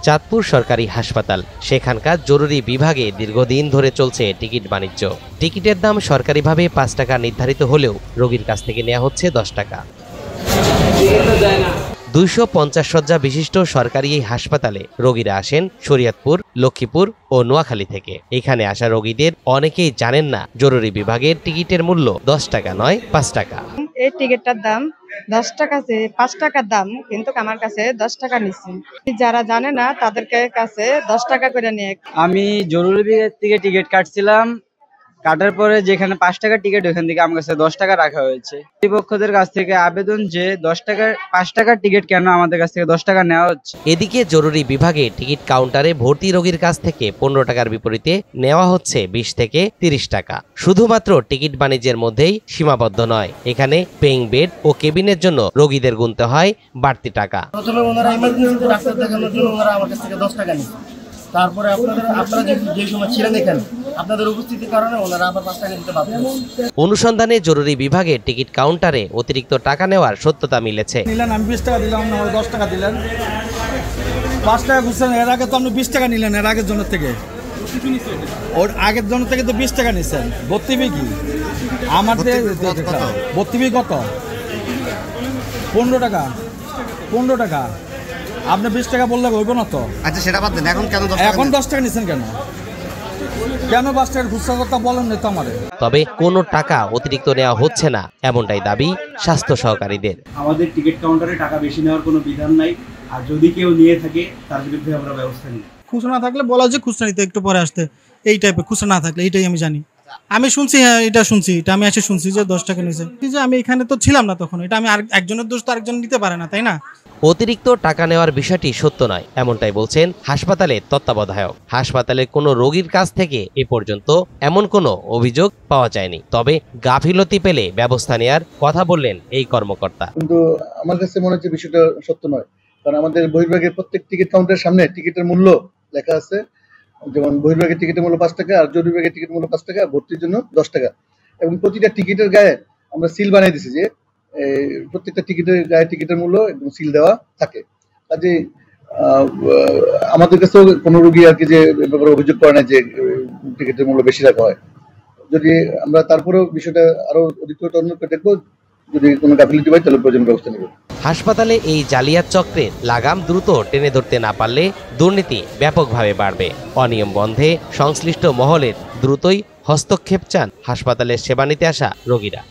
চাঁদপুর সরকারি হাসপাতাল। সেখানকার জরুরি বিভাগে দীর্ঘদিন ধরে চলছে টিকিট বাণিজ্য। টিকিটের দাম সরকারিভাবে 5 টাকা নির্ধারিত হলেও রোগীর কাছ থেকে নেওয়া হচ্ছে 10 টাকা। 250 শয্যা বিশিষ্ট সরকারি এই হাসপাতালে রোগীরা আসেন শরীয়তপুর, লক্ষ্মীপুর ও নোয়াখালী থেকে। এখানে আসা রোগীদের অনেকেই জানেন না জরুরি বিভাগের টিকিটের মূল্য 10 টাকা নয় 5 টাকা। এই টিকিটটার দাম 10 টাকা, 5 টাকার দাম, কিন্তু আমার কাছে 10 টাকা নিচ্ছে। যারা জানে না তাদের কাছে 10 টাকা করে নিয়ে। আমি জরুরি বিভাগ থেকে টিকিট কাটছিলাম, কাটার পরে যেখানে 5 টাকার টিকিট ওখান থেকে আমার কাছে 10 টাকা রাখা হয়েছে। কর্তৃপক্ষদের কাছ থেকে আবেদন যে 5 টাকার টিকিট কেন আমাদের কাছ থেকে 10 টাকা নেওয়া হচ্ছে। এদিকে জরুরি বিভাগে টিকিট কাউন্টারে ভর্তি রোগীর কাছ থেকে 15 টাকার বিপরীতে নেওয়া হচ্ছে 20 থেকে 30 টাকা। শুধুমাত্র টিকিট বাণিজ্যের মধ্যেই সীমাবদ্ধ নয়, এখানে পেইং বেড ও কেবিনের জন্য রোগীদের গুনতে হয় বাড়তি টাকা। প্রথমে ওনারা ইমার্জেন্সিতে ডাক্তার দেখানোর জন্য ওনারা আমার কাছ থেকে 10 টাকা নিচ্ছে। তারপরে আপনারা যে সময় ছিলেন এখানে, আপনাদের উপস্থিতির কারণে ওনারা আবার 5 টাকা নিতে বাধ্য হয়েছে। অনুসন্ধানে জরুরি বিভাগে টিকিট কাউন্টারে অতিরিক্ত টাকা নেওয়ার সত্যতা মিলেছে। নিলেন, আমি 20 টাকা দিলাম, না 10 টাকা দিলেন, 5 টাকা বুঝছেন। এর আগে তো আপনি 20 টাকা নিলেন, এর আগের জনের থেকে, ওর আগের জনের থেকে তো 20 টাকা নিচ্ছেন। ভর্তিবি কি আমার ভর্তিবি কত? 15 টাকা। 15 টাকা আপনি 20 টাকা বললে হইব না তো? আচ্ছা সেটা বাদ দেন, এখন 10 টাকা নিচ্ছেন কেন? 5 টাকার খুচরা কথা বলেন না তো আমাদের। তবে কোনো টাকা অতিরিক্ত নেওয়া হচ্ছে না, এমনটাই দাবি স্বাস্থ্য সহকারীদের। আমাদের টিকিট কাউন্টারে টাকা বেশি নেওয়ার কোনো বিধান নাই, আর যদি কেউ নিয়ে থাকে তার বিরুদ্ধে আমরা ব্যবস্থা নিই। খুচরা না থাকলে বলা যে খুচরা নিতে একটু পরে আসতে, এই টাইপের। খুচরা না থাকলে এইটাই আমি জানি, আমি শুনছি, হ্যাঁ এটা শুনছি, এটা আমি এসে শুনছি যে 10 টাকা নিয়েছে। যে আমি এখানে তো ছিলাম না তখন, এটা আমি একজনের দোষ তো আরেকজন নিতে পারে না, তাই না? অতিরিক্ত টাকা নেওয়ার বিষয়টি সত্য নয়, এমনটাই বলছেন হাসপাতালের তত্ত্বাবধায়ক। হাসপাতালের কোনো রোগীর কাছ থেকে এ পর্যন্ত এমন কোনো অভিযোগ পাওয়া যায়নি, তবে গাফিলতি পেলে ব্যবস্থা নেওয়ার কথা বললেন এই কর্মকর্তা। কিন্তু আমার কাছে মনে হচ্ছে বিষয়টা সত্য নয়, কারণ আমাদের বহির্ভাগের প্রত্যেক টিকিট কাউন্টারের সামনে টিকিটের মূল্য লেখা আছে। যেমন বহির্ভাগের টিকিটের মূল্য 5 টাকা, আর জরুরি বিভাগের টিকিট মূল্য 5 টাকা, ভর্তির জন্য 10 টাকা। এবং প্রতিটা টিকিটের গায়ে আমরা সিল বানিয়ে দিচ্ছি যে প্রত্যেকটা টিকিটের গায়ে টিকিটের মূল্য এবং সিল দেওয়া থাকে। কাজে আমাদের কাছেও কোনো রোগী আর কি যে ব্যাপারে অভিযোগ করে না যে টিকিটের মূল্য বেশি রাখা হয়। যদি আমরা তারপরেও বিষয়টা আরো অধিক তদন্ত করে দেখবো, যদি কোনো গাফিলতি হয় তাহলে প্রয়োজনীয় ব্যবস্থা নেব। হাসপাতালে এই জালিয়াত চক্রের লাগাম দ্রুত টেনে ধরতে না পারলে দুর্নীতি ব্যাপকভাবে বাড়বে। অনিয়ম বন্ধে সংশ্লিষ্ট মহলের দ্রুতই হস্তক্ষেপ চান হাসপাতালের সেবা নিতে আসা রোগীরা।